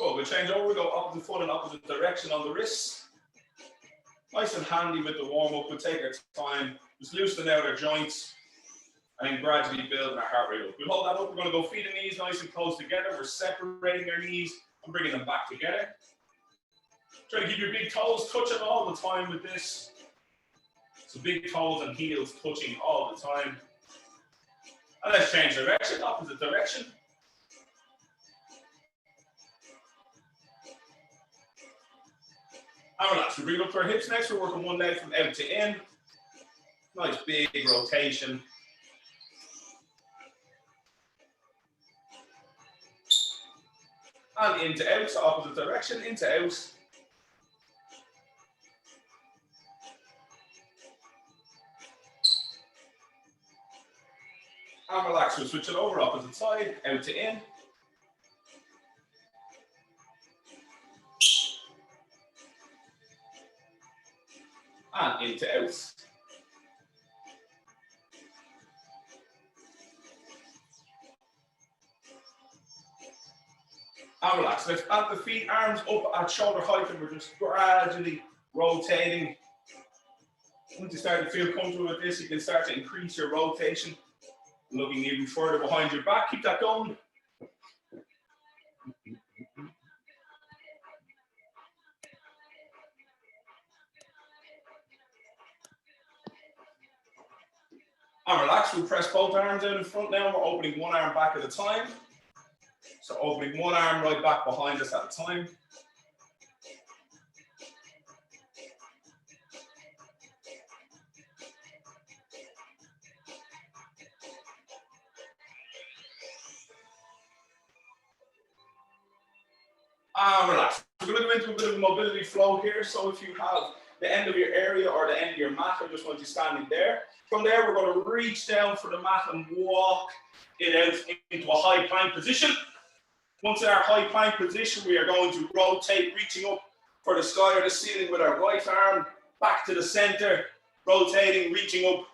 Cool, we'll change over, we go opposite foot in opposite direction on the wrists. Nice and handy with the warm-up, we'll take our time, just loosening out our joints, and then gradually building our heart rate up. We'll hold that up, we're gonna go feet and knees nice and close together, we're separating our knees and bringing them back together. Try to keep your big toes touching all the time with this. So big toes and heels touching all the time. And let's change direction, opposite direction. And relax, we bring it up to our hips next, we're working one leg from out to in. Nice big rotation. And into out, so opposite direction, into out. And relax, we'll switch it over, opposite side, out to in. And into out. And relax, let's plant the feet, arms up at shoulder height, and we're just gradually rotating. Once you start to feel comfortable with this, you can start to increase your rotation. Looking even further behind your back, keep that going. And relax, we'll press both arms out in front now. We're opening one arm back at a time. So opening one arm right back behind us at a time. And relax. We're going to go into a bit of a mobility flow here. So if you have the end of your area or the end of your mat, I just want you standing there. From there, we're going to reach down for the mat and walk it out into a high plank position. Once in our high plank position, we are going to rotate, reaching up for the sky or the ceiling with our right arm, back to the center, rotating, reaching up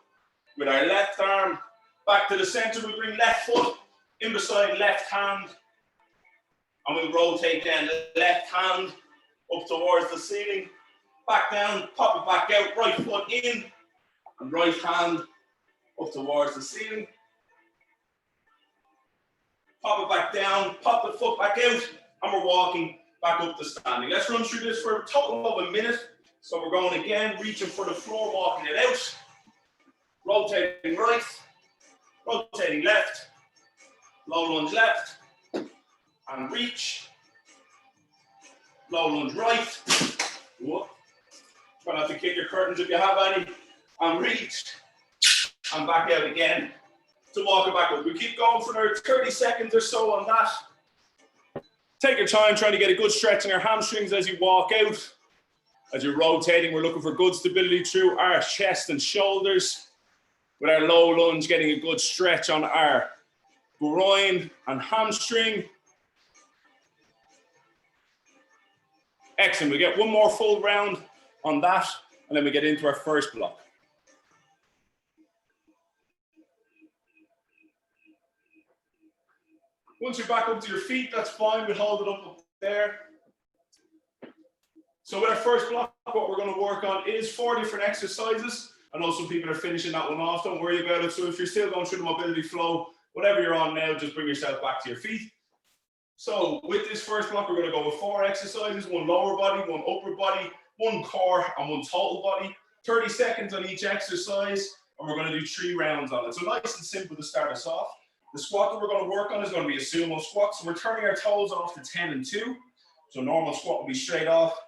with our left arm, back to the center. We bring left foot in beside left hand, and we'll rotate then left hand up towards the ceiling, back down, pop it back out, right foot in, and right hand up towards the ceiling. Pop it back down, pop the foot back out, and we're walking back up to standing. Let's run through this for a total of a minute. So we're going again, reaching for the floor, walking it out. Rotating right, rotating left, low lunge left, and reach. Low lunge right. Whoop. Try not to kick your curtains if you have any. And reach, and back out again. To walk it back up. We keep going for another 30 seconds or so on that. Take your time trying to get a good stretch in your hamstrings as you walk out. As you're rotating, we're looking for good stability through our chest and shoulders. With our low lunge, getting a good stretch on our groin and hamstring. Excellent. We get one more full round on that, and then we get into our first block. Once you're back up to your feet, that's fine. We'll hold it up there. So with our first block, what we're going to work on is 4 different exercises. I know some people are finishing that one off. Don't worry about it. So if you're still going through the mobility flow, whatever you're on now, just bring yourself back to your feet. So with this first block, we're going to go with 4 exercises, 1 lower body, 1 upper body, 1 core, and 1 total body. 30 seconds on each exercise, and we're going to do 3 rounds on it. So nice and simple to start us off. The squat that we're going to work on is going to be a sumo squat. So we're turning our toes off to 10 and 2. So normal squat will be straight off.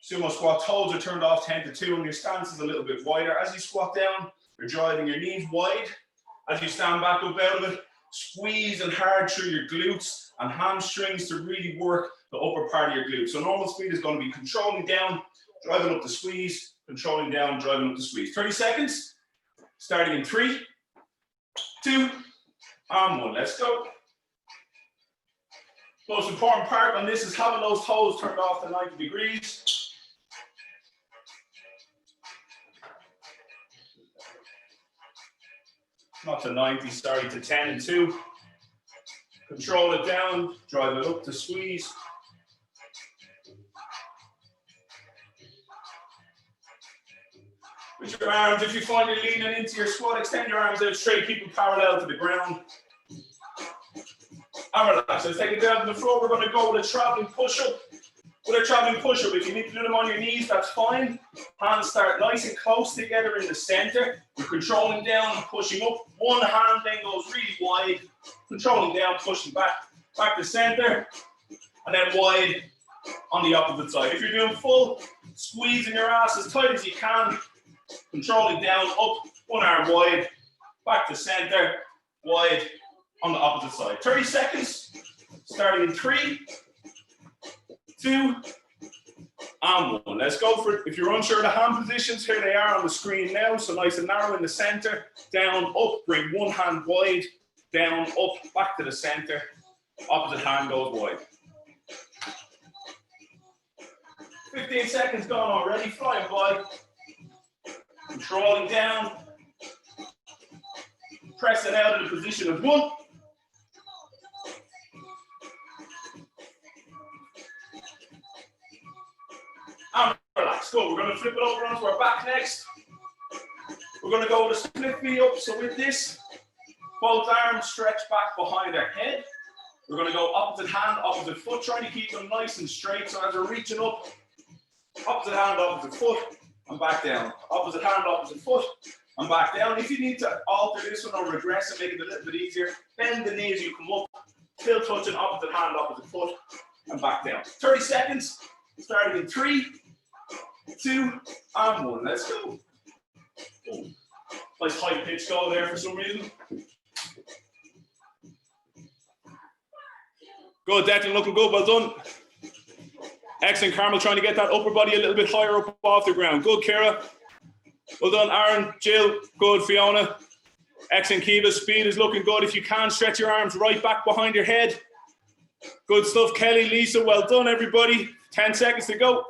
Sumo squat, toes are turned off 10 to 2, and your stance is a little bit wider. As you squat down, you're driving your knees wide. As you stand back up out of it, squeezing hard through your glutes and hamstrings to really work the upper part of your glutes. So normal speed is going to be controlling down, driving up the squeeze, controlling down, driving up the squeeze. 30 seconds, starting in 3, 2, and 1. Let's go. Most important part on this is having those toes turned off to 90 degrees. Not to 90, sorry, to 10 and 2. Control it down, drive it up to squeeze. With your arms, if you find you're leaning into your squat, extend your arms out straight, keep them parallel to the ground. And relax. Let's take it down to the floor. We're going to go with a traveling push-up. With a traveling push-up, if you need to do them on your knees, that's fine. Hands start nice and close together in the center. You're controlling down and pushing up. One hand then goes really wide. Controlling down, pushing back to center. And then wide on the opposite side. If you're doing full, squeezing your ass as tight as you can. Controlling down, up, one arm wide. Back to center, wide on the opposite side. 30 seconds, starting in 3, 2, and 1. Let's go for it. If you're unsure of the hand positions, here they are on the screen now. So nice and narrow in the center, down, up, bring one hand wide, down, up, back to the center. Opposite hand goes wide. 15 seconds gone already, flying by. Controlling down. Press it out of the position of 1. And relax. Good. We're going to flip it over onto our back next. We're going to go with a split knee up. So with this, both arms stretch back behind our head. We're going to go opposite hand, opposite foot, trying to keep them nice and straight. So as we're reaching up, opposite hand, opposite foot, and back down. Opposite hand, opposite foot, and back down. If you need to alter this one or regress and make it a little bit easier, bend the knee as you come up, still touching opposite hand, opposite foot, and back down. 30 seconds, starting in 3, 2, and 1. Let's go. Oh, nice high pitch go there for some reason. Good, Declan, looking good, well done. Excellent, Carmel, trying to get that upper body a little bit higher up off the ground. Good, Kira. Well done, Aaron, Jill, good, Fiona. Excellent, Kiva, speed is looking good. If you can, stretch your arms right back behind your head. Good stuff, Kelly, Lisa, well done, everybody. 10 seconds to go.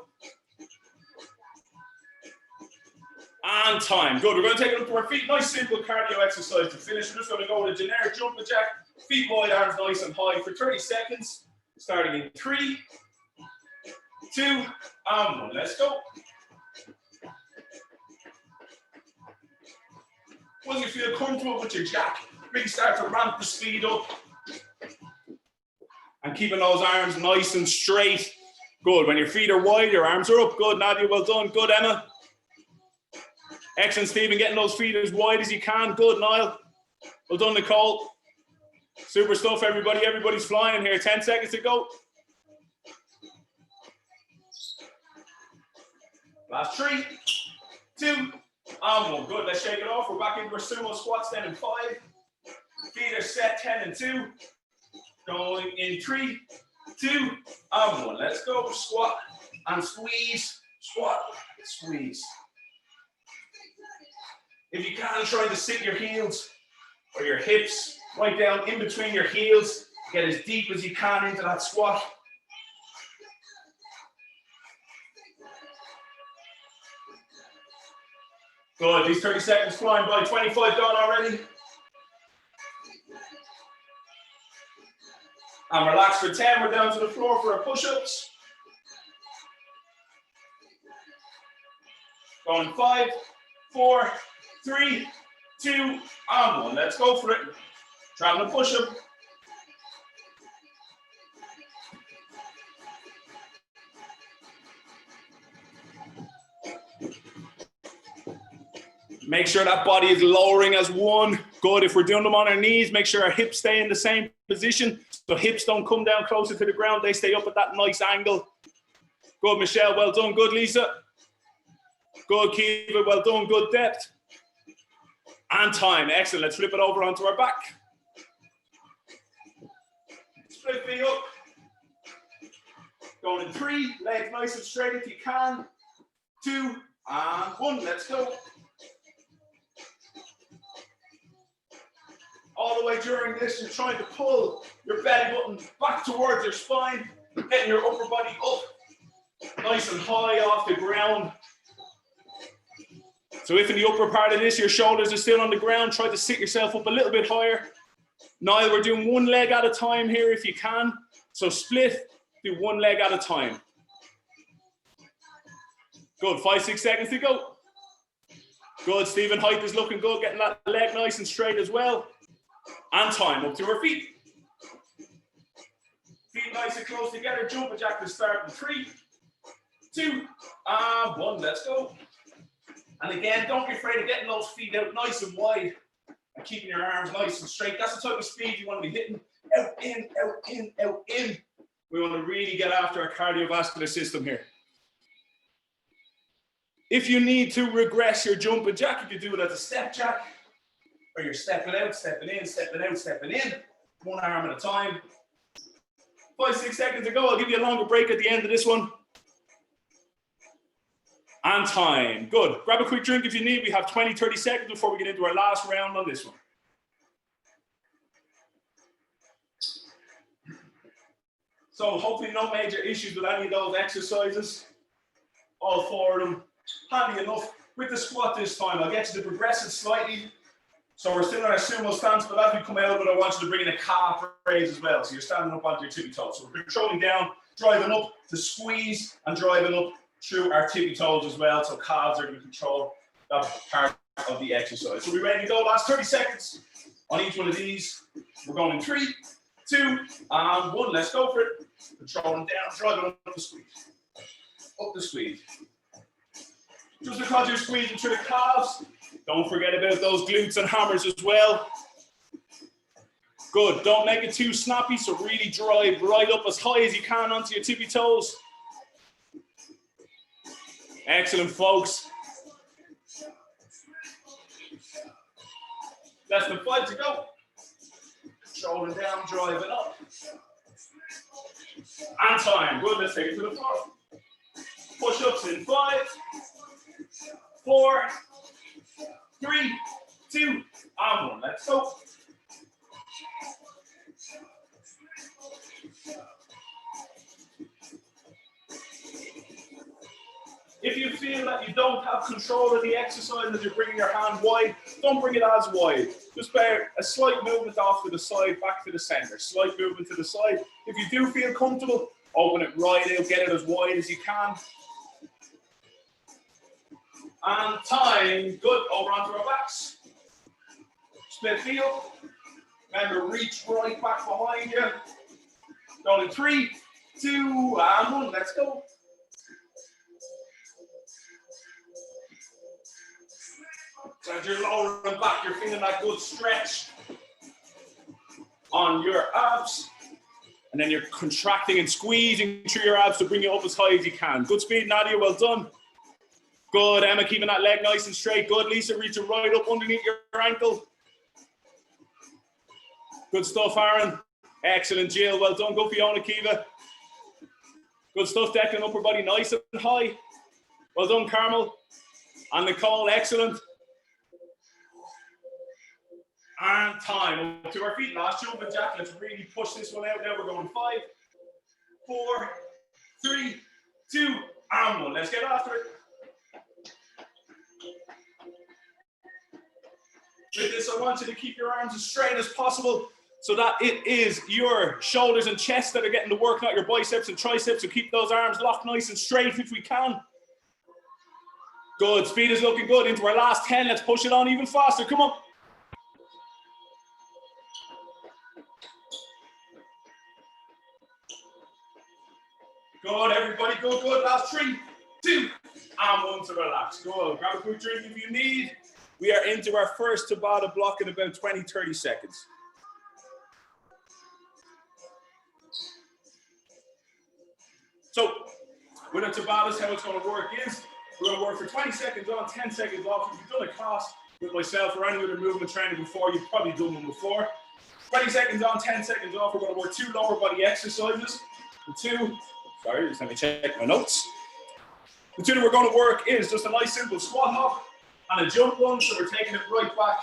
And time. Good, we're going to take it up to our feet. Nice, simple cardio exercise to finish. We're just going to go with a generic jumping jack. Feet wide, arms nice and high for 30 seconds. Starting in 3, 2, and 1. Let's go. Once you feel comfortable with your jack, really start to ramp the speed up. And keeping those arms nice and straight. Good. When your feet are wide, your arms are up. Good, Nadia, well done. Good, Emma. Excellent, Stephen, getting those feet as wide as you can. Good, Niall. Well done, Nicole. Super stuff, everybody. Everybody's flying here. 10 seconds to go. Last 3, 2, and 1. Good. Let's shake it off. We're back into our sumo squats then in 5. Feet are set 10 and 2. Going in 3, 2, and 1. Let's go. Squat and squeeze. Squat, squeeze. If you can, try to sit your heels or your hips right down in between your heels. Get as deep as you can into that squat. Good, these 30 seconds flying by. 25 done already. And relax for 10. We're down to the floor for our push-ups. Going 5, 4, 3, 2, and 1. Let's go for it. Traveling push-up. Make sure that body is lowering as one. Good. If we're doing them on our knees, make sure our hips stay in the same position. So hips don't come down closer to the ground. They stay up at that nice angle. Good, Michelle. Well done. Good, Lisa. Good, Kiva. Well done. Good depth. And time. Excellent. Let's flip it over onto our back. Split feet up. Going in 3. Legs nice and straight if you can. 2 and 1. Let's go. All the way during this, you're trying to pull your belly button back towards your spine, getting your upper body up nice and high off the ground. So if in the upper part of this, your shoulders are still on the ground, try to sit yourself up a little bit higher. Now we're doing one leg at a time here if you can. So split, do one leg at a time. Good, 5, 6 seconds to go. Good, Stephen. Height is looking good. Getting that leg nice and straight as well. And time up to our feet. Feet nice and close together. Jumping jack to start in 3, 2, and 1. Let's go. And again, don't be afraid of getting those feet out nice and wide and keeping your arms nice and straight. That's the type of speed you want to be hitting. Out, in, out, in, out, in. We want to really get after our cardiovascular system here. If you need to regress your jumping jack, you can do it as a step jack, or you're stepping out, stepping in, stepping out, stepping in, one arm at a time. 5, 6 seconds to go. I'll give you a longer break at the end of this one. And time. Good. Grab a quick drink if you need. We have 20, 30 seconds before we get into our last round on this one. So hopefully no major issues with any of those exercises. All 4 of them. Handy enough. With the squat this time, I'll get you to progress it slightly. So we're still in our sumo stance, but as we come out of it, I want you to bring in a calf raise as well. So you're standing up onto your tippy toes. So we're controlling down, driving up to squeeze, and driving up through our tippy toes as well. So calves are going to control that part of the exercise. So we're ready to go. Last 30 seconds on each one of these. We're going in 3, 2, and 1. Let's go for it. Controlling down, driving up the squeeze. Up the squeeze. Just because you're squeezing through the calves, don't forget about those glutes and hammers as well. Good. Don't make it too snappy, so really drive right up as high as you can onto your tippy toes. Excellent, folks. Less than 5 to go. Controlling down, driving up. And time. Good. Let's take it to the floor. Push-ups in 5, 4, 3, 2, and 1. Let's go. If you feel that you don't have control of the exercise as you're bringing your hand wide, don't bring it as wide. Just bear a slight movement off to the side, back to the center. Slight movement to the side. If you do feel comfortable, open it right out, get it as wide as you can. And time. Good. Over onto our backs. Split heel. Remember, reach right back behind you. Going in 3, 2, and 1. Let's go. So as you're lowering back, you're feeling that good stretch on your abs. And then you're contracting and squeezing through your abs to bring you up as high as you can. Good speed, Nadia. Well done. Good, Emma, keeping that leg nice and straight. Good, Lisa, reaching right up underneath your ankle. Good stuff, Aaron. Excellent, Jill. Well done. Go, Fiona, Kiva. Good stuff, Declan. Upper body nice and high. Well done, Carmel. And Nicole, excellent. And time. Up to our feet. Last jumping jack. Let's really push this one out now. We're going 5, 4, 3, 2, and 1. Let's get after it. With this, I want you to keep your arms as straight as possible so that it is your shoulders and chest that are getting the work, not your biceps and triceps. So keep those arms locked nice and straight if we can. Good. Speed is looking good. Into our last 10. Let's push it on even faster. Come on. Good, everybody. Good, good. Last 3, 2, and 1 to relax. Good. Grab a quick drink if you need. We are into our first Tabata block in about 20, 30 seconds. So, with our Tabatas, how it's going to work is, we're going to work for 20 seconds on, 10 seconds off. If you've done a class with myself or any other movement training before, you've probably done them before. 20 seconds on, 10 seconds off. We're going to work 2 lower body exercises. Sorry, just let me check my notes. The 2 that we're going to work is just a nice simple squat hop and a jump one, so we're taking it right back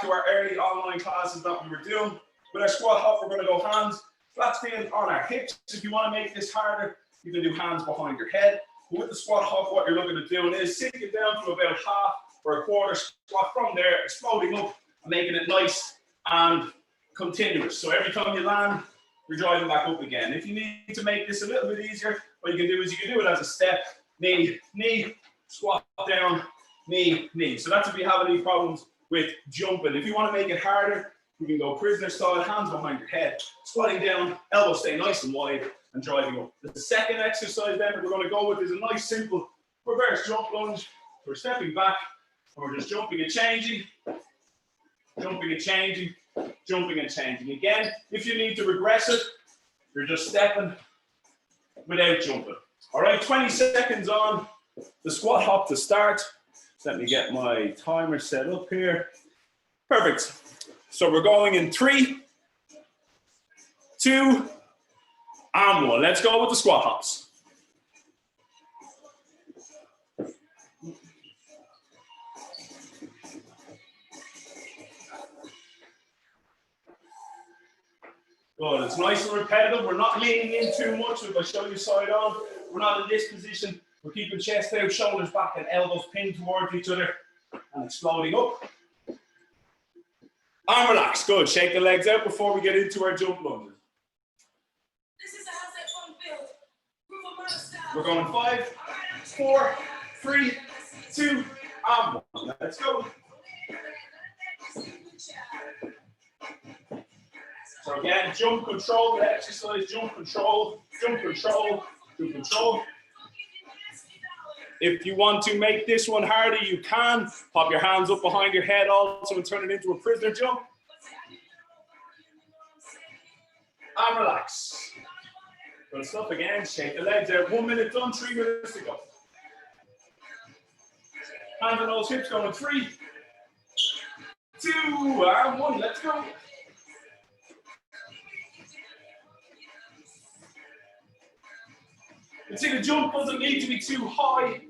to our early online classes that we were doing. With our squat hop, we're going to go hands flat staying on our hips. If you want to make this harder, you can do hands behind your head. But with the squat hop, what you're looking at doing is sitting it down to about half or a quarter squat from there, exploding up and making it nice and continuous. So every time you land, you're driving back up again. If you need to make this a little bit easier, what you can do is you can do it as a step, knee, knee, squat down, knee, knee. So that's if you have any problems with jumping. If you want to make it harder, you can go prisoner style, hands behind your head, squatting down, elbows stay nice and wide, and driving up. The second exercise then that we're going to go with is a nice simple reverse jump lunge. We're stepping back, and we're just jumping and changing, jumping and changing, jumping and changing. Again, if you need to regress it, you're just stepping without jumping. All right, 20 seconds on the squat hop to start. Let me get my timer set up here. Perfect. So we're going in 3, 2, and 1. Let's go with the squat hops. Good. It's nice and repetitive. We're not leaning in too much. If I show you side on, we're not in this position. We're keeping chest out, shoulders back, and elbows pinned towards each other and exploding up. Arm relax. Good. Shake the legs out before we get into our jump lunges. This is how that fun feels. We're going 5, 4, 3, 2, and 1. Let's go. So again, jump control, the exercise, jump control, jump control, jump control. If you want to make this one harder, you can. Pop your hands up behind your head also and turn it into a prisoner jump. And relax. Good stuff again, shake the legs out. 1 minute done, 3 minutes to go. Hands on those hips going 3, 2, and 1, let's go. You see, the jump doesn't need to be too high.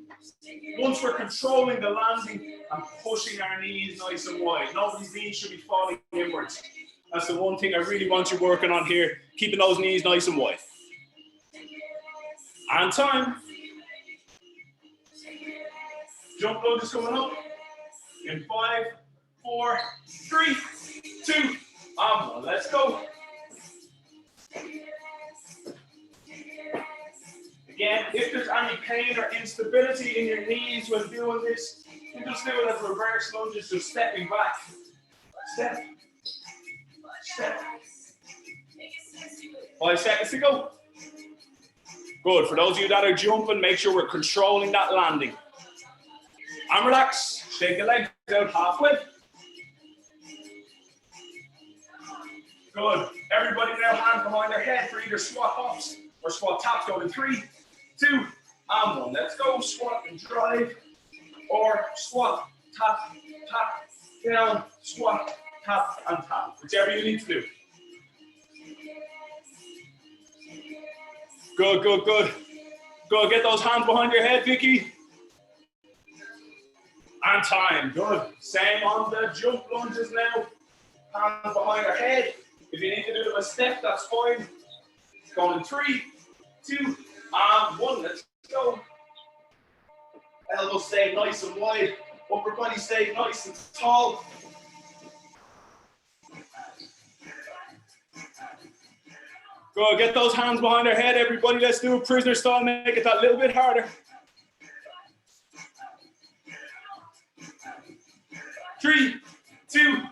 Once we're controlling the landing and pushing our knees nice and wide, nobody's knees should be falling inwards. That's the one thing I really want you working on here, keeping those knees nice and wide. And time. Jump lunge is coming up. In 5, 4, 3, 2, and 1. Let's go. Again, if there's any pain or instability in your knees when doing this, you just do it as reverse lunges, just stepping back. Step. Step. 5 seconds to go. Good. For those of you that are jumping, make sure we're controlling that landing. And relax. Shake the legs out halfway. Good. Everybody now hands behind their head for either squat hops or squat taps. Going in 3, 2, and 1. Let's go. Squat and drive. Or squat, tap, tap, down, squat, tap, and tap. Whichever you need to do. Good, good, good. Go get those hands behind your head, Vicky. And time. Good. Same on the jump lunges now. Hands behind our head. If you need to do them a step, that's fine. Going in 3, 2, and 1. Let's go. Elbows stay nice and wide. Upper body stay nice and tall. Go get those hands behind our head, everybody. Let's do a prisoner style. Make it that little bit harder. 3, 2, and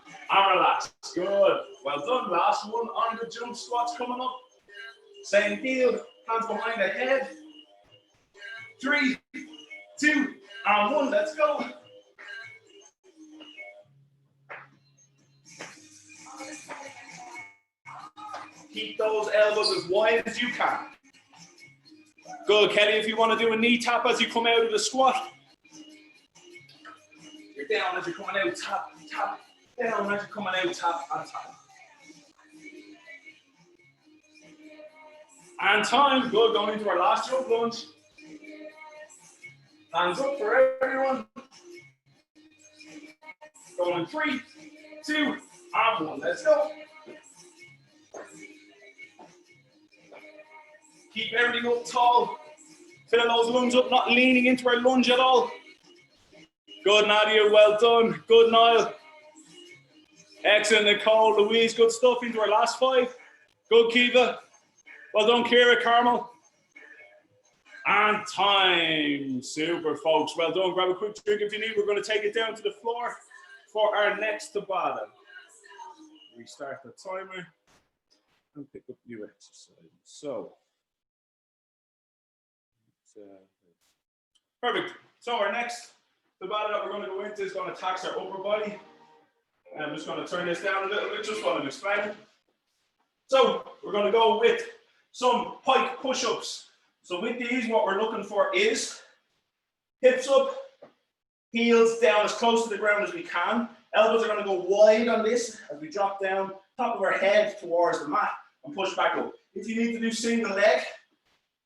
relax. Good. Well done. Last one on the jump squats coming up. Same deal. Hands behind the head. 3, 2, and 1. Let's go. Keep those elbows as wide as you can. Good, Kelly. If you want to do a knee tap as you come out of the squat. You're down as you're coming out, tap, tap. Down as you're coming out, tap, and tap. And time. Good, going into our last jump lunge. Hands up for everyone. Going in 3, 2, and 1. Let's go. Keep everything up tall. Filling those lunges up, not leaning into our lunge at all. Good, Nadia. Well done. Good, Niall. Excellent, Nicole. Louise, good stuff into our last 5. Good, Kiva. Well done, Kira, Carmel. And time. Super, folks. Well done. Grab a quick drink if you need. We're going to take it down to the floor for our next Tabata. Restart the timer and pick up new exercise. So, perfect. So our next Tabata that we're going to go into is going to tax our upper body. And I'm just going to turn this down a little bit, just while I'm explaining. So we're going to go with some pike push-ups. So with these, what we're looking for is hips up, heels down as close to the ground as we can. Elbows are going to go wide on this as we drop down, top of our head towards the mat and push back up. If you need to do single leg,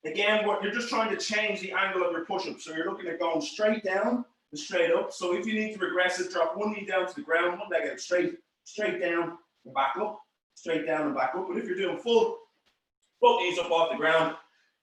again, you're just trying to change the angle of your push-up. So you're looking at going straight down and straight up. So if you need to regress it, drop one knee down to the ground, one leg out straight down and back up, straight down and back up. But if you're doing full, both knees up off the ground,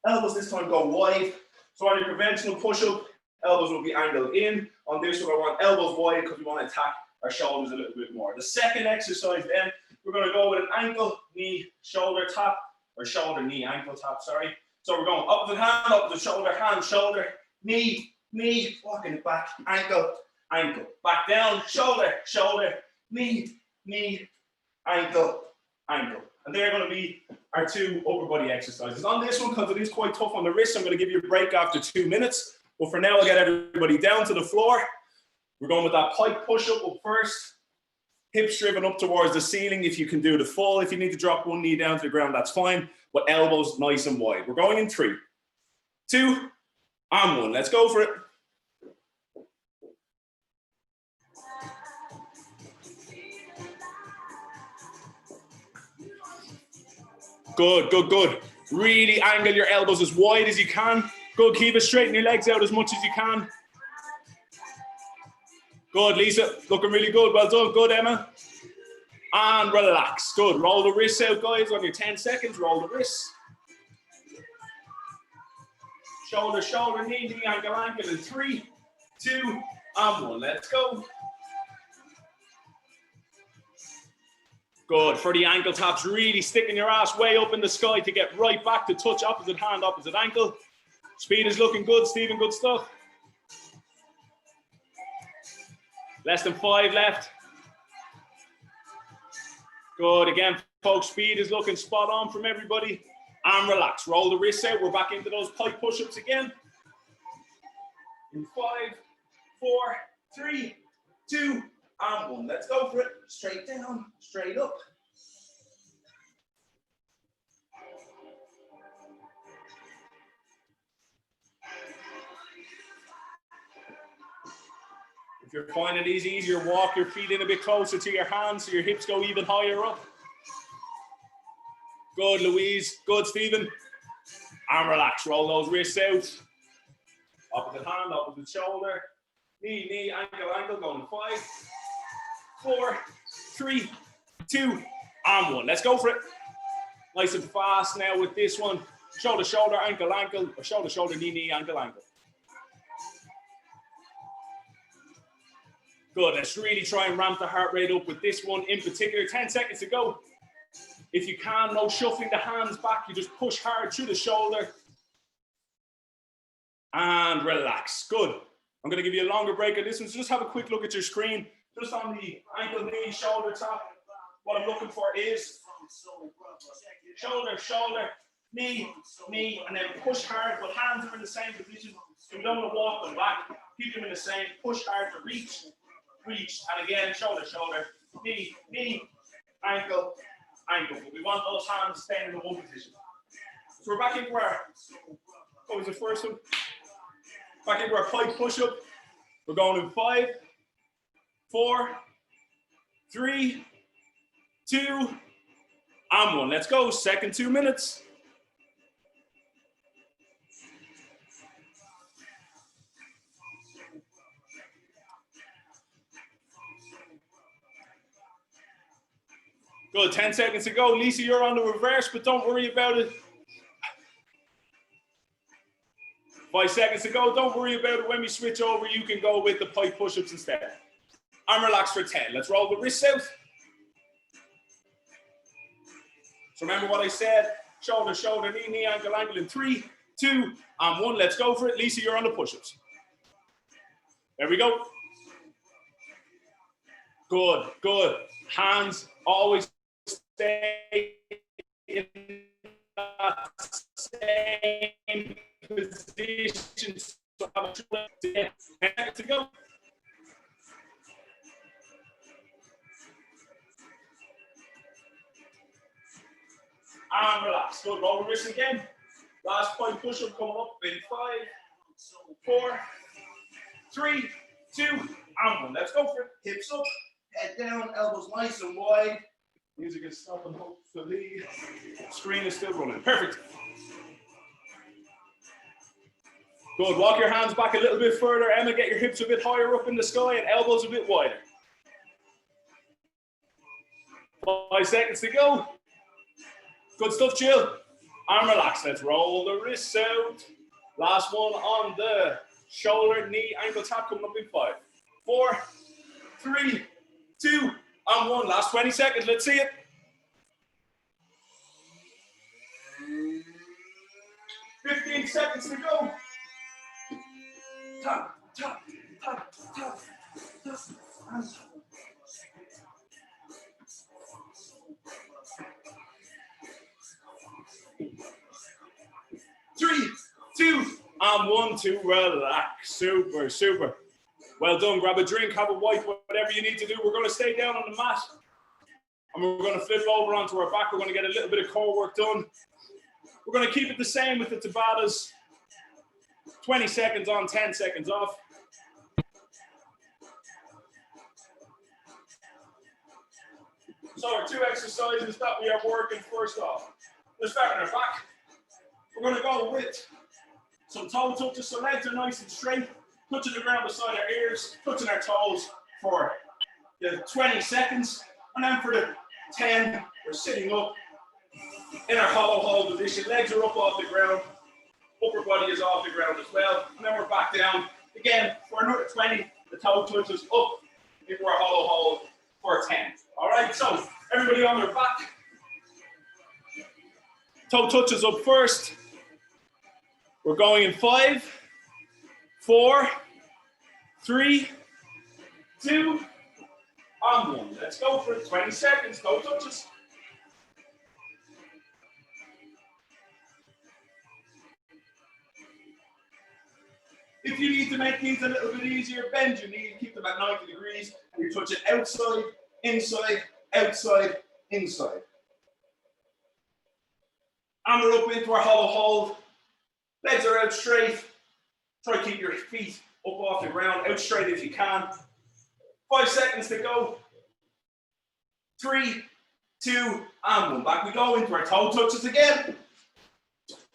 elbows this time go wide. So on your conventional push-up, elbows will be angled in. On this one, I want elbows wide because we want to attack our shoulders a little bit more. The second exercise then, we're going to go with an ankle, knee, shoulder tap, or shoulder, knee, ankle tap, sorry. So we're going opposite hand, opposite shoulder, hand, shoulder, knee, knee, walking it back, ankle, ankle, back down, shoulder, shoulder, knee, knee, ankle, ankle. And they're going to be our two upper body exercises. On this one, because it is quite tough on the wrist, I'm going to give you a break after 2 minutes. But for now, I'll get everybody down to the floor. We're going with that pike push-up up first. Hips driven up towards the ceiling if you can do the full. If you need to drop one knee down to the ground, that's fine. But elbows nice and wide. We're going in 3, 2, and 1. Let's go for it. Good, good, good. Really angle your elbows as wide as you can. Good, keep it straight and your legs out as much as you can. Good, Lisa, looking really good. Well done, good, Emma. And relax, good. Roll the wrists out, guys, on your 10 seconds. Roll the wrists. Shoulder, shoulder, knee, knee, ankle, ankle in 3, 2, and 1. Let's go. Good, for the ankle taps, really sticking your ass way up in the sky to get right back to touch opposite hand, opposite ankle. Speed is looking good, Stephen, good stuff. Less than 5 left. Good, again, folks, speed is looking spot on from everybody. And relax, roll the wrists out. We're back into those pike push-ups again. In 5, 4, 3, 2, and 1. Let's go for it. Straight down, straight up. If you're finding these easier, walk your feet in a bit closer to your hands so your hips go even higher up. Good, Louise. Good, Stephen. And relax. Roll those wrists out. Opposite hand, opposite shoulder. Knee, knee, ankle, ankle. Going 5, 4, 3, 2, and 1. Let's go for it. Nice and fast now with this one. Shoulder, shoulder, ankle, ankle. Or shoulder, shoulder, knee, knee, ankle, ankle. Good. Let's really try and ramp the heart rate up with this one in particular. 10 seconds to go. If you can, no shuffling the hands back. You just push hard through the shoulder. And relax. Good. I'm going to give you a longer break on this one. So just have a quick look at your screen. Just on the ankle, knee, shoulder tap. What I'm looking for is shoulder, shoulder, knee, knee, and then push hard. But hands are in the same position. So we don't want to walk them back. Keep them in the same. Push hard to reach, reach. And again, shoulder, shoulder, knee, knee, ankle, ankle. But we want those hands staying in the one position. So we're back into our, what was the first one? Back into our pike push-up. We're going in 5, 4, 3, 2, and 1. Let's go. Second 2 minutes. Good. 10 seconds to go. Lisa, you're on the reverse, but don't worry about it. 5 seconds to go. Don't worry about it. When we switch over, you can go with the pike push-ups instead. Arm relax for 10. Let's roll the wrists out. So remember what I said. Shoulder, shoulder, knee, knee, ankle, ankle in 3, 2, and 1. Let's go for it. Lisa, you're on the push-ups. There we go. Good, good. Hands always stay in that same position. So have a 10 seconds to go. And relax. Good. Roll the wrist again. Last point push-up coming up in 5, 4, 3, 2, and 1. Let's go for it. Hips up, head down, elbows nice and wide. Music is stopping, hopefully. Screen is still running. Perfect. Good. Walk your hands back a little bit further. Emma, get your hips a bit higher up in the sky and elbows a bit wider. 5 seconds to go. Good stuff, Jill. Arm relax. Let's roll the wrists out. Last one on the shoulder, knee, ankle tap coming up in 5, 4, 3, 2, and 1. Last 20 seconds. Let's see it. $15 seconds to go. Tap, tap, tap, tap, tap, and 3, 2, and 1 to relax. Super, super. Well done. Grab a drink, have a wipe, whatever you need to do. We're going to stay down on the mat and we're going to flip over onto our back. We're going to get a little bit of core work done. We're going to keep it the same with the Tabatas. 20 seconds on, 10 seconds off. So our 2 exercises that we are working first off. Let's start on our back. We're going to go with some toe touches, so legs are nice and straight, touching the ground beside our ears, touching our toes for the 20 seconds. And then for the 10, we're sitting up in our hollow hold position. Legs are up off the ground, upper body is off the ground as well. And then we're back down. Again, for another 20, the toe touches up into our hollow hold for 10. All right, so everybody on their back. Toe touches up first. We're going in 5, 4, 3, 2, and 1. Let's go for it. 20 seconds. Toe touches. If you need to make these a little bit easier, bend your knee, keep them at 90 degrees, and you're touching outside, inside, outside, inside. And we're up into our hollow hold. Legs are out straight. Try to keep your feet up off the ground, out straight if you can. 5 seconds to go. 3, 2, and 1. Back we go into our toe touches again.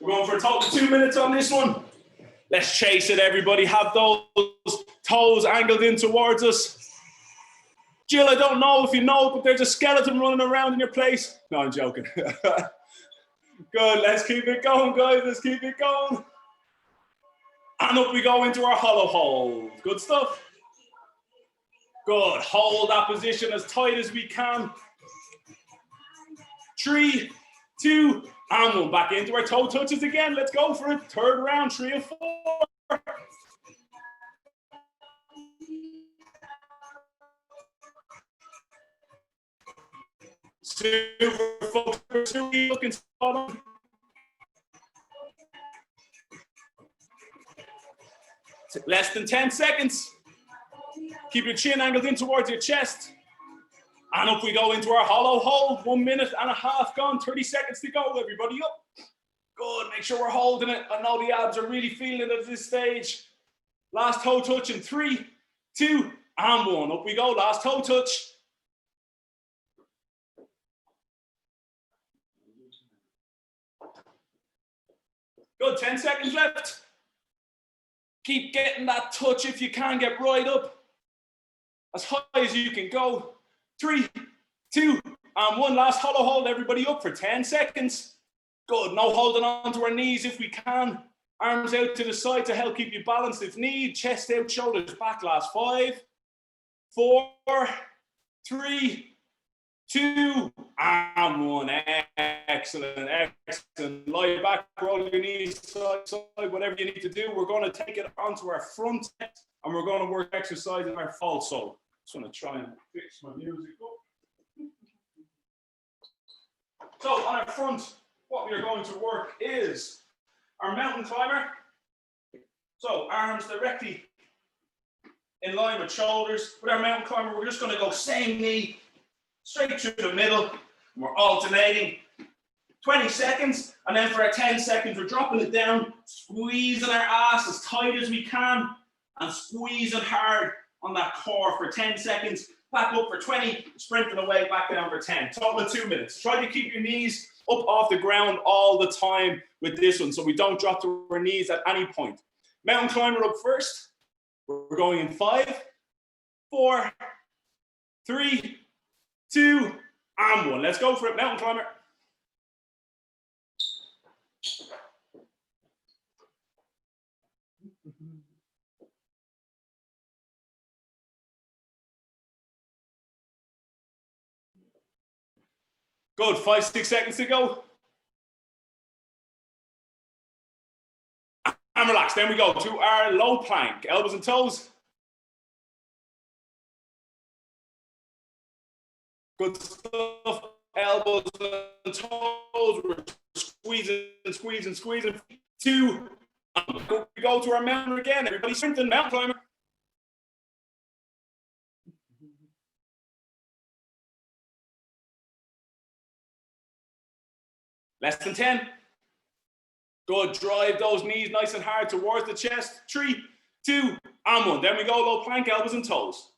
We're going for a total of 2 minutes on this one. Let's chase it, everybody. Have those toes angled in towards us. Jill, I don't know if you know, but there's a skeleton running around in your place. No, I'm joking. Good, let's keep it going, guys. Let's keep it going. And up we go into our hollow hold. Good stuff. Good. Hold that position as tight as we can. 3, 2, and 1. Back into our toe touches again. Let's go for it. Third round, 3 of 4. Super focused, looking spot on. Less than 10 seconds. Keep your chin angled in towards your chest. And up we go into our hollow hold. 1 minute and a half gone. 30 seconds to go. Everybody up. Good. Make sure we're holding it. I know the abs are really feeling it at this stage. Last toe touch in 3, 2, and 1. Up we go. Last toe touch. Good. 10 seconds left. Keep getting that touch if you can. Get right up as high as you can go. 3, 2, and 1. Last hollow hold. Everybody up for 10 seconds. Good. No holding on to our knees if we can. Arms out to the side to help keep you balanced if need. Chest out, shoulders back. Last 5, 4, 3, 2, and 1. Excellent, excellent. Lie back, roll your knees side to side, whatever you need to do. We're going to take it onto our front and we're going to work exercise in our false sole. Just want to try and fix my music up. So on our front, what we are going to work is our mountain climber. So arms directly in line with shoulders. With our mountain climber, we're just going to go same knee straight through the middle. We're alternating 20 seconds, and then for our 10 seconds, we're dropping it down, squeezing our ass as tight as we can, and squeezing hard on that core for 10 seconds. Back up for 20, sprinting away, back down for 10. Total of 2 minutes. Try to keep your knees up off the ground all the time with this one, so we don't drop to our knees at any point. Mountain climber up first. We're going in 5, 4, 3, 2, and 1. Let's go for it, mountain climber. Good, 5, 6 seconds to go. And relax, then we go to our low plank, elbows and toes. Good stuff, elbows and toes, we're squeezing, squeezing, squeezing. 2, we go to our mountain again, everybody strengthen, mountain climber. Less than 10. Good, drive those knees nice and hard towards the chest. 3, 2, and 1. Then we go low plank, elbows and toes.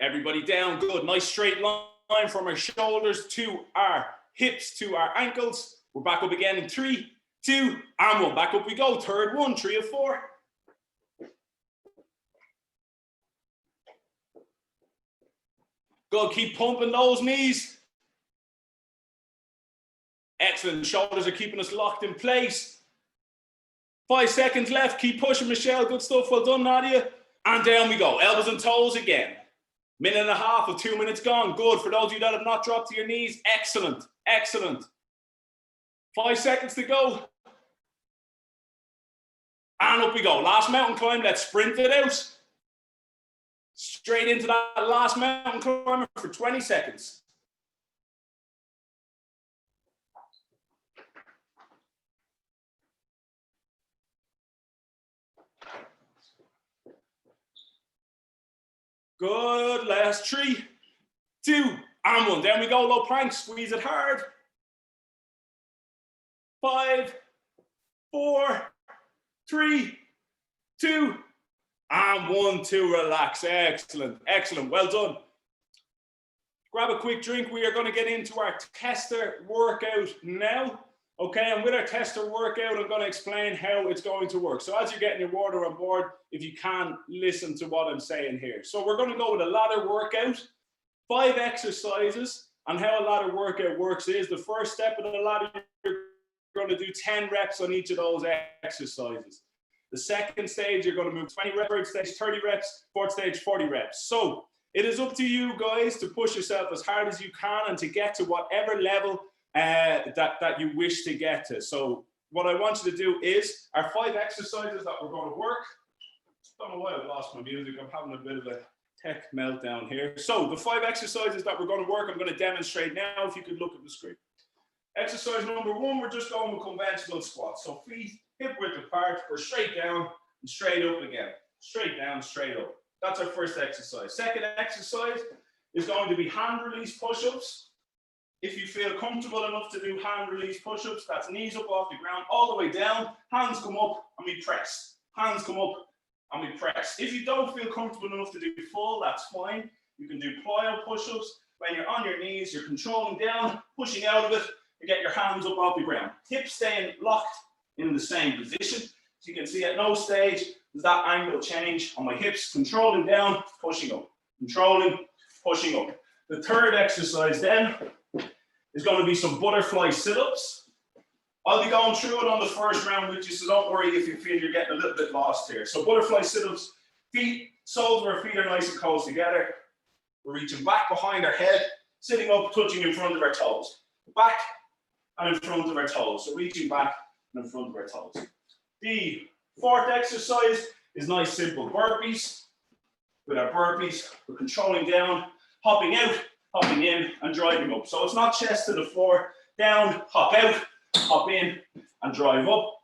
Everybody down, good. Nice straight line from our shoulders to our hips to our ankles. We're back up again in 3, 2, and 1. Back up we go. Third one, 3 of 4. Good, keep pumping those knees. Excellent, shoulders are keeping us locked in place. 5 seconds left, keep pushing, Michelle. Good stuff, well done, Nadia. And down we go, elbows and toes again. Minute and a half of 2 minutes gone. Good, for those of you that have not dropped to your knees, excellent, excellent. 5 seconds to go. And up we go, last mountain climb, let's sprint it out. Straight into that last mountain climb for 20 seconds. Good, last 3, 2, and 1. Then we go, low plank, squeeze it hard. 5, 4, 3, 2, and 1 to relax. Excellent, excellent, well done. Grab a quick drink. We are going to get into our tester workout now. Okay, and with our tester workout, I'm going to explain how it's going to work. So as you're getting your water on board, if you can, listen to what I'm saying here. So we're going to go with a ladder workout, 5 exercises, and how a ladder workout works is the first step of the ladder, you're going to do 10 reps on each of those exercises. The second stage, you're going to move 20 reps, third stage, 30 reps, fourth stage, 40 reps. So it is up to you guys to push yourself as hard as you can and to get to whatever level that you wish to get to. So what I want you to do is our 5 exercises that we're going to work. Don't know why I've lost my music. I'm having a bit of a tech meltdown here. So the 5 exercises that we're going to work, I'm going to demonstrate now. If you could look at the screen. Exercise number 1, we're just going with conventional squats. So feet hip width apart. We're straight down and straight up again. Straight down, straight up. That's our first exercise. Second exercise is going to be hand release push-ups. If you feel comfortable enough to do hand release push-ups, that's knees up off the ground, all the way down, hands come up and we press. Hands come up and we press. If you don't feel comfortable enough to do full, that's fine. You can do plyo push-ups. When you're on your knees, you're controlling down, pushing out of it, you get your hands up off the ground. Hips staying locked in the same position. So you can see at no stage does that angle change on my hips, controlling down, pushing up, controlling, pushing up. The third exercise then is going to be some butterfly sit-ups. I'll be going through it on the first round with you, so don't worry if you feel you're getting a little bit lost here. So butterfly sit-ups, feet, soles of our feet are nice and close together. We're reaching back behind our head, sitting up, touching in front of our toes. back and in front of our toes. So reaching back and in front of our toes. The fourth exercise is nice, simple burpees. With our burpees, we're controlling down, hopping out, hopping in, and driving up. So it's not chest to the floor, down, hop out, hop in, and drive up.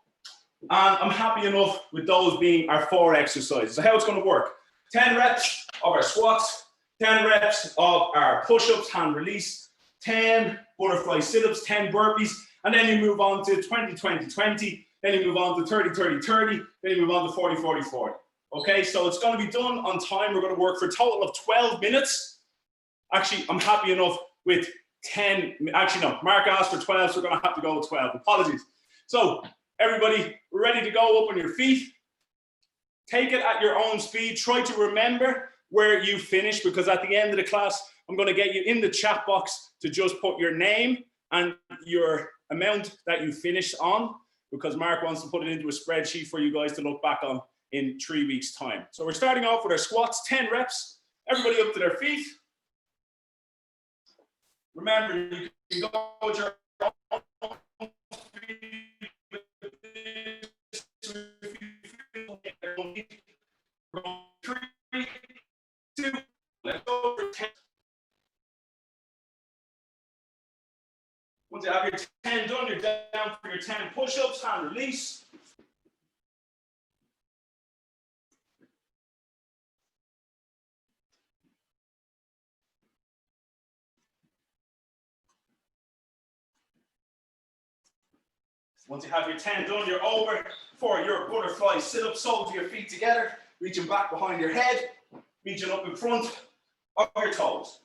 And I'm happy enough with those being our 4 exercises. So how it's going to work: 10 reps of our squats, 10 reps of our push-ups, hand release, 10 butterfly sit-ups, 10 burpees, and then you move on to 20, 20, 20, then you move on to 30, 30, 30, then you move on to 40, 40, 40. Okay, so it's going to be done on time. We're going to work for a total of 12 minutes. Actually, I'm happy enough with 10. Actually, no, Mark asked for 12, so we're going to have to go with 12. Apologies. So, everybody, we're ready to go up on your feet. Take it at your own speed. Try to remember where you finished, because at the end of the class, I'm going to get you in the chat box to just put your name and your amount that you finished on, because Mark wants to put it into a spreadsheet for you guys to look back on in 3 weeks' time. So we're starting off with our squats, 10 reps. Everybody up to their feet. Remember, you can go with your own speed. 3, 2, let's go for 10. Once you have your 10 done, you're down for your 10 push-ups, hand release. Once you have your 10 done, you're over for your butterfly sit-up, soles of your feet together, reaching back behind your head, reaching up in front of your toes.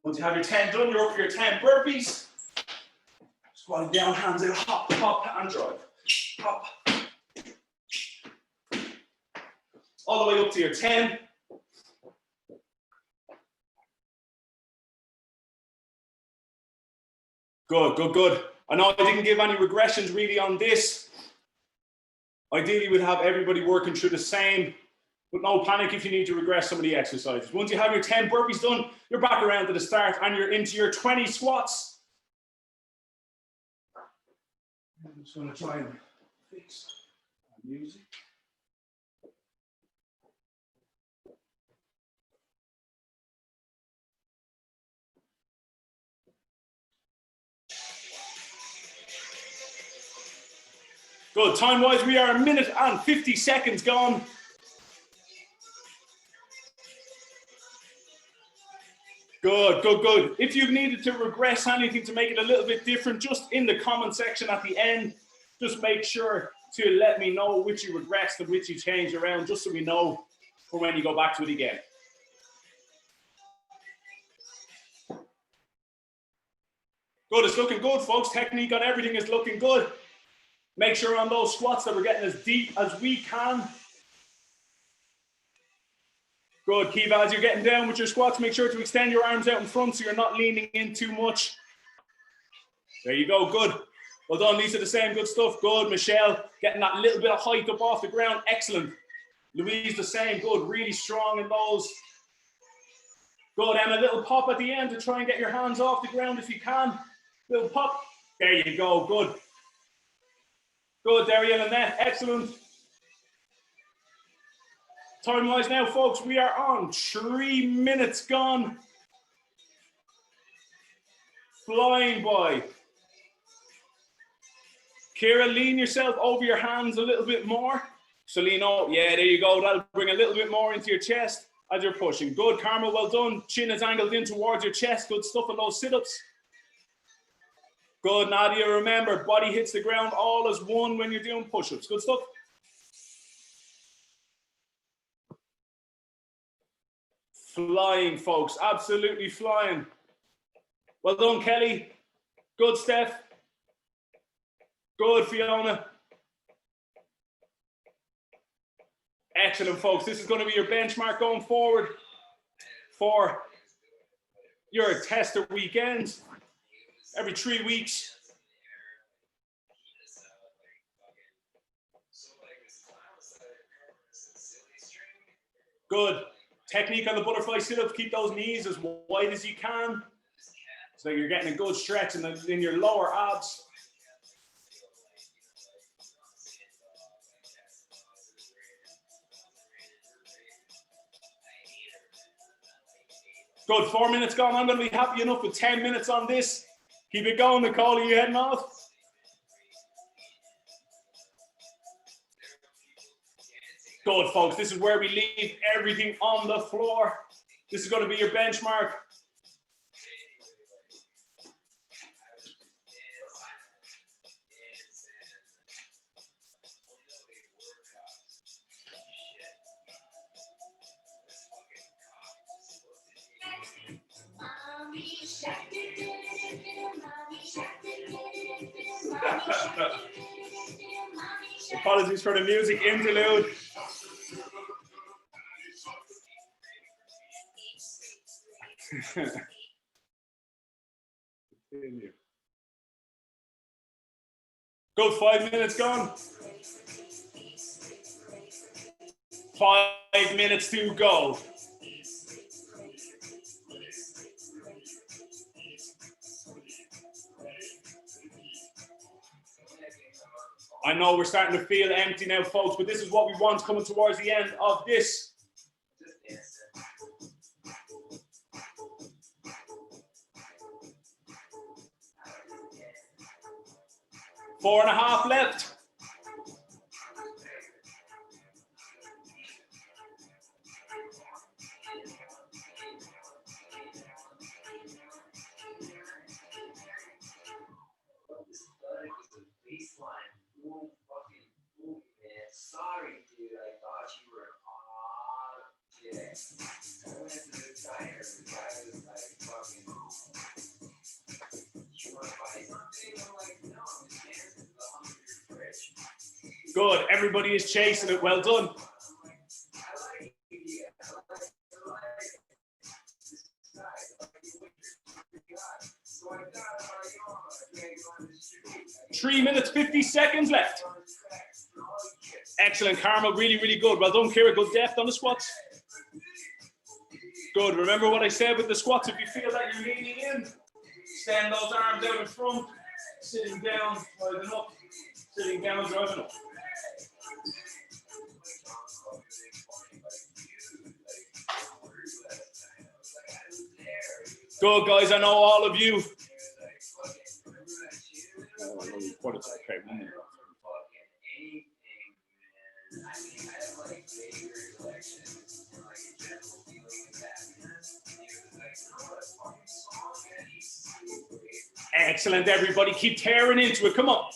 Once you have your 10 done, you're up for your 10 burpees. Squatting down, hands out, hop, hop, and drive. Hop. All the way up to your 10. Good, good, good. I know I didn't give any regressions really on this. Ideally, we'd have everybody working through the same, but no panic if you need to regress some of the exercises. Once you have your 10 burpees done, you're back around to the start and you're into your 20 squats. I'm just going to try and fix my music. Good. Time-wise, we are 1 minute and 50 seconds gone. Good, good, good. If you've needed to regress anything to make it a little bit different, just in the comment section at the end, just make sure to let me know which you regressed and which you changed around, just so we know for when you go back to it again. Good, it's looking good, folks. Technique on everything is looking good. Make sure on those squats that we're getting as deep as we can. Good, Kiva, as you're getting down with your squats, make sure to extend your arms out in front so you're not leaning in too much. There you go, good. Well done, Lisa, the same, good stuff. Good, Michelle, getting that little bit of height up off the ground, excellent. Louise, the same, good, really strong in those. Good, and a little pop at the end to try and get your hands off the ground if you can. Little pop, there you go, good. Good, Dariel and Annette, excellent. Time-wise now, folks, we are on 3 minutes gone. Flying by. Kira, lean yourself over your hands a little bit more. Selino, yeah, there you go. That'll bring a little bit more into your chest as you're pushing. Good, Karma, well done. Chin is angled in towards your chest. Good stuff on those sit-ups. Good, Nadia, remember, body hits the ground all as one when you're doing push-ups. Good stuff. Flying, folks, absolutely flying. Well done, Kelly. Good, Steph. Good, Fiona. Excellent, folks. This is going to be your benchmark going forward for your tester weekends. Every 3 weeks, Good. Technique on the butterfly sit-ups. Keep those knees as wide as you can. So you're getting a good stretch in your lower abs. Good, 4 minutes gone. I'm going to be happy enough with 10 minutes on this. Keep it going, Nicole. Are you heading off? Good, folks. This is where we leave everything on the floor. This is going to be your benchmark. Apologies for the music interlude. Good, 5 minutes gone. 5 minutes to go. I know we're starting to feel empty now, folks, but this is what we want coming towards the end of this. Four and a half left. Sorry, dude. I thought you were on object. I went to the diner. The guy was like, fucking, you want to buy something? I'm like, no, I'm just dancing to the hum of your fridge. Good. Everybody is chasing it. Well done. I like you, yeah. I like this guy. I like the way you're guy. So I got it on. I can't go on the street. 3 minutes, 50 seconds left. Excellent, Carmel. Really, really good. Well done, Kira. Good depth on the squats. Good. Remember what I said with the squats. If you feel that you're leaning in, stand those arms out in front. Sitting down, driving up. Sitting down, driving up. Good, guys. I know all of you. Excellent, everybody. Keep tearing into it. Come on.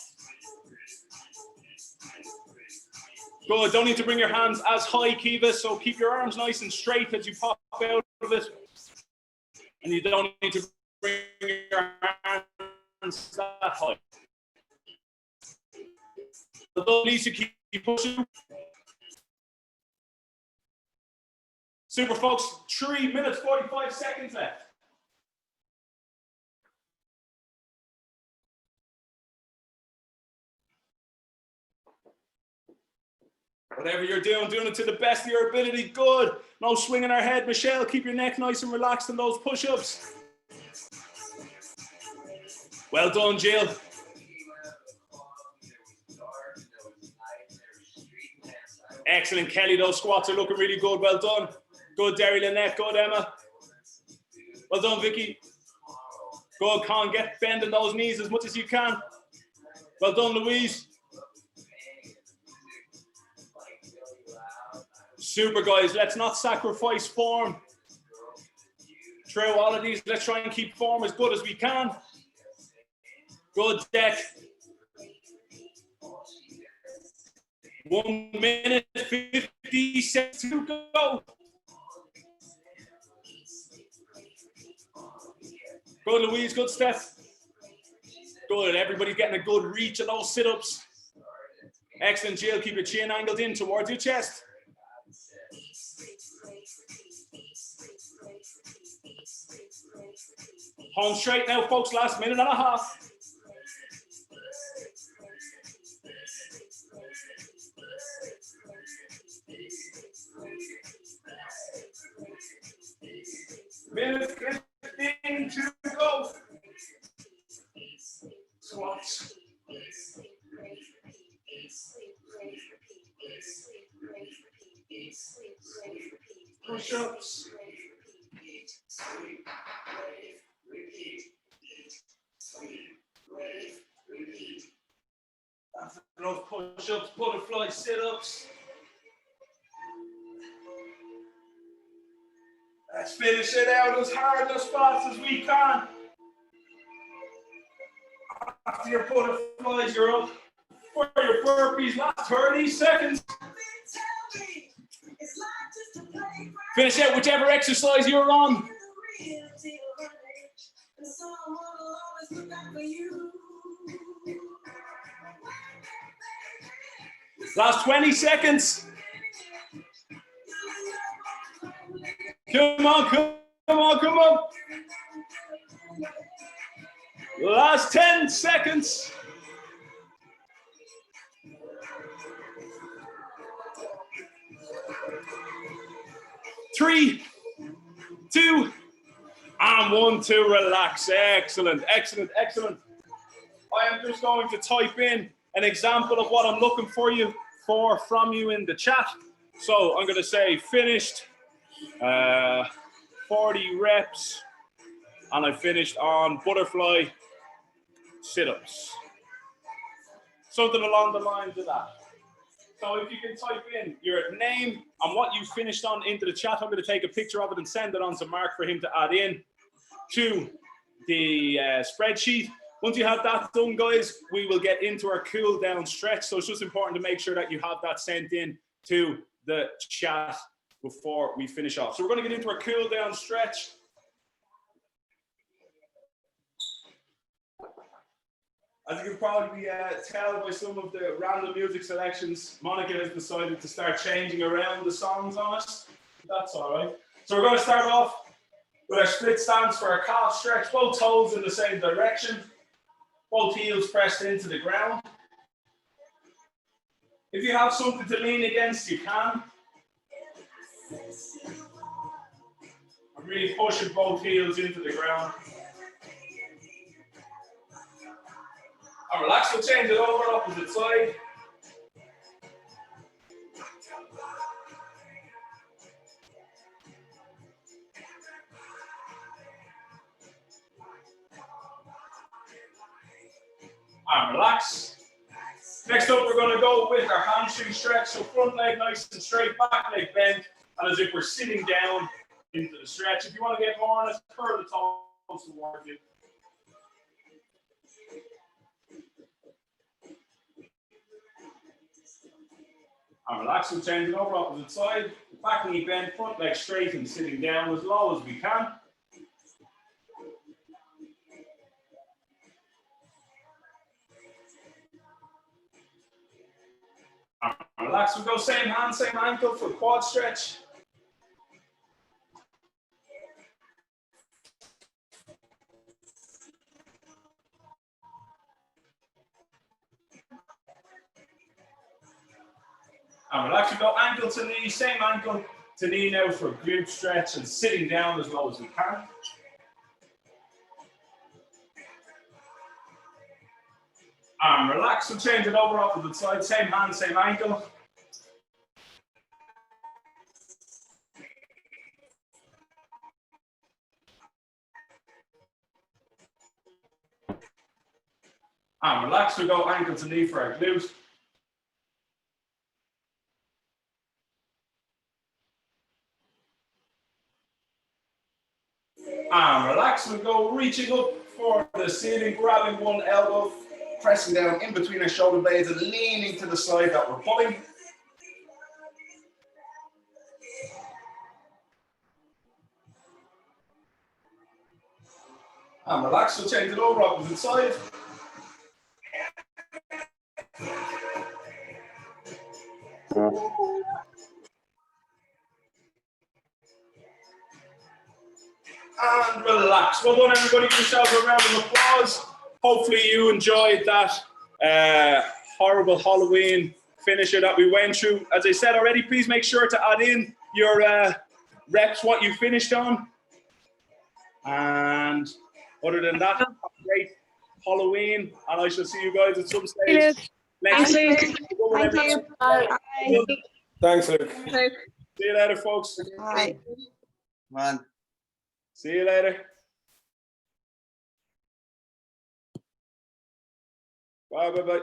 Good. Don't need to bring your hands as high, Kiva. So keep your arms nice and straight as you pop out of it. And you don't need to bring your hands that high. Lisa, keep pushing. Super, folks. 3 minutes, 45 seconds left. Whatever you're doing it to the best of your ability. Good. No swinging our head. Michelle, keep your neck nice and relaxed in those push-ups. Well done, Jill. Excellent, Kelly. Those squats are looking really good. Well done. Good, Derry Lynette. Good, Emma. Well done, Vicky. Good, Con. Get bending those knees as much as you can. Well done, Louise. Super, guys. Let's not sacrifice form. Through all of these, let's try and keep form as good as we can. Good, Deck. 1 minute, 50 seconds to go. Good, Louise. Good, Steph. Good. Everybody's getting a good reach of those sit-ups. Excellent, Jill. Keep your chin angled in towards your chest. Home straight now, folks. Last minute and a half. Minute 15 to go. Squats. Push-ups. After those push-ups, butterfly sit-ups. Let's finish it out as hard, as fast as we can. After your butterflies, you're up for your burpees. Last 30 seconds. Finish out whichever exercise you're on. Last 20 seconds. Come on, come on, come on. Last 10 seconds. 3, 2, and 1 to relax. Excellent, excellent, excellent. I am just going to type in an example of what I'm looking from you in the chat. So I'm going to say finished, 40 reps, and I finished on butterfly sit-ups. Something along the lines of that. So if you can type in your name and what you finished on into the chat, I'm going to take a picture of it and send it on to Mark for him to add in to the spreadsheet. Once you have that done, guys, we will get into our cool down stretch. So it's just important to make sure that you have that sent in to the chat before we finish off. So we're going to get into our cool down stretch. As you can probably tell by some of the random music selections, Monica has decided to start changing around the songs on us. That's all right. So we're going to start off with our split stance for our calf stretch. Both toes in the same direction. Both heels pressed into the ground. If you have something to lean against, you can. I'm really pushing both heels into the ground. And relax, we'll change it over, opposite side. And relax. Next up, we're going to go with our hamstring stretch. So front leg nice and straight, back leg bent, and as if we're sitting down into the stretch. If you want to get more on it, curl the toes towards you. And relax, we'll change it over, opposite side. Back knee bent, front leg straight and sitting down as low as we can. And relax, we'll go same hand, same ankle for quad stretch. And relax, we go ankle to knee, same ankle to knee now for glute stretch and sitting down as low as we can. And relax, we'll change it over opposite side, same hand, same ankle. And relax, we go ankle to knee for our glute. And relax, we go reaching up for the ceiling, grabbing one elbow, pressing down in between our shoulder blades and leaning to the side that we're pulling. And relax, we'll change it over opposite side. And relax. Well done, everybody. Give yourselves a round of applause. Hopefully you enjoyed that horrible Halloween finisher that we went through. As I said already, please make sure to add in your reps, what you finished on. And other than that, have a great Halloween, and I shall see you guys at some stage next week. Thank you. Bye. Thanks, Luke. See you later, folks. Bye. Man. See you later. Bye, bye, bye.